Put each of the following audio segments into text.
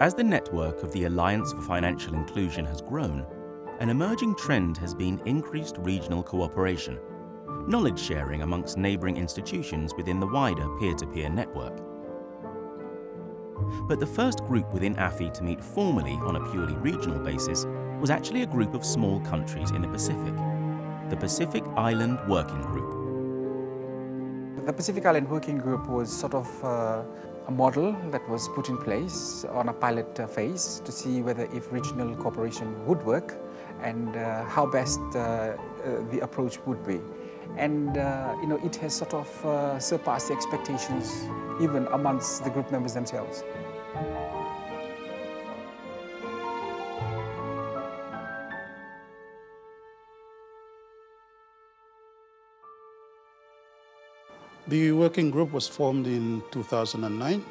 As the network of the Alliance for Financial Inclusion has grown, an emerging trend has been increased regional cooperation, knowledge sharing amongst neighbouring institutions within the wider peer-to-peer network. But the first group within AFI to meet formally on a purely regional basis was actually a group of small countries in the Pacific, the Pacific Island Working Group. The Pacific Island Working Group was sort of a model that was put in place on a pilot phase to see whether if regional cooperation would work and how best the approach would be. And it has sort of surpassed the expectations even amongst the group members themselves. The working group was formed in 2009.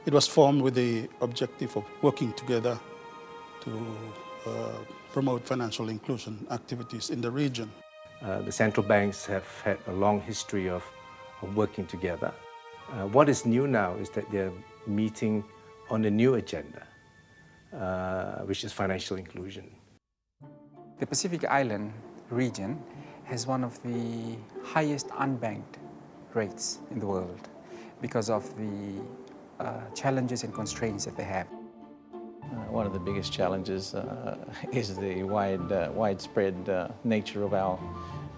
It was formed with the objective of working together to promote financial inclusion activities in the region. The central banks have had a long history of working together. What is new now is that they're meeting on a new agenda, which is financial inclusion. The Pacific Island region has one of the highest unbanked rates in the world because of the challenges and constraints that they have. One of the biggest challenges is the widespread nature of our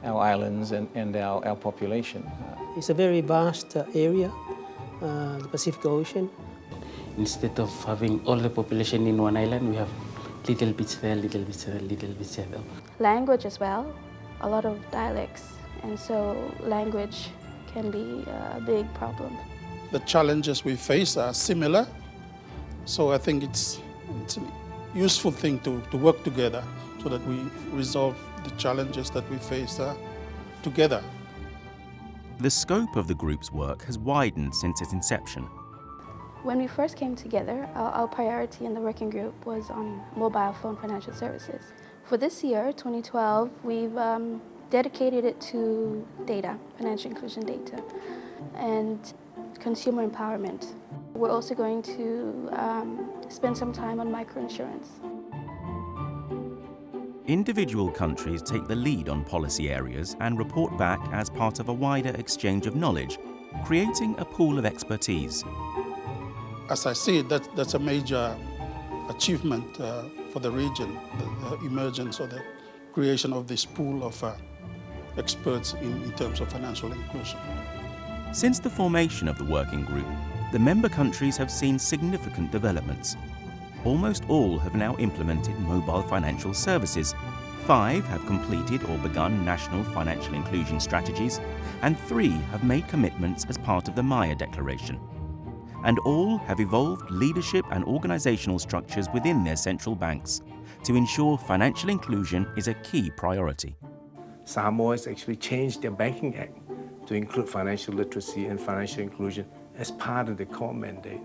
islands and our population. It's a very vast area, the Pacific Ocean. Instead of having all the population in one island, we have little bits there, little bits there, little bits there. Language as well, a lot of dialects, and so language can be a big problem. The challenges we face are similar, so I think it's a useful thing to work together so that we resolve the challenges that we face together. The scope of the group's work has widened since its inception. When we first came together, our priority in the working group was on mobile phone financial services. For this year, 2012, we've dedicated it to data, financial inclusion data, and consumer empowerment. We're also going to spend some time on microinsurance. Individual countries take the lead on policy areas and report back as part of a wider exchange of knowledge, creating a pool of expertise. As I see it, that's a major achievement for the region, the emergence or the creation of this pool of experts in terms of financial inclusion. Since the formation of the working group, the member countries have seen significant developments. Almost all have now implemented mobile financial services. 5 have completed or begun national financial inclusion strategies, and 3 have made commitments as part of the Maya Declaration. And all have evolved leadership and organizational structures within their central banks to ensure financial inclusion is a key priority. Samoa has actually changed their banking act to include financial literacy and financial inclusion as part of the core mandate.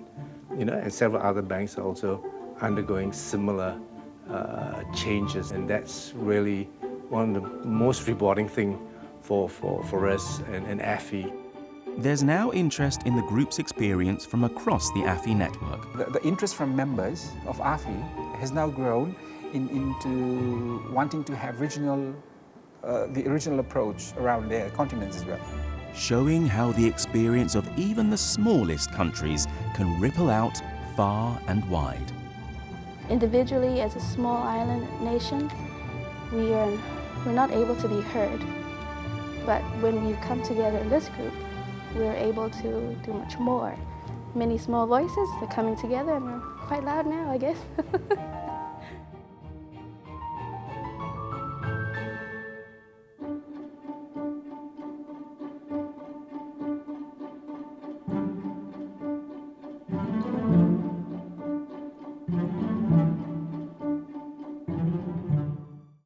And several other banks are also undergoing similar changes, and that's really one of the most rewarding things for us and AFI. There's now interest in the group's experience from across the AFI network. The interest from members of AFI has now grown into wanting to have the original approach around their continents as well. Showing how the experience of even the smallest countries can ripple out far and wide. Individually, as a small island nation, we're not able to be heard. But when we come together in this group, we're able to do much more. Many small voices are coming together, and we're quite loud now, I guess.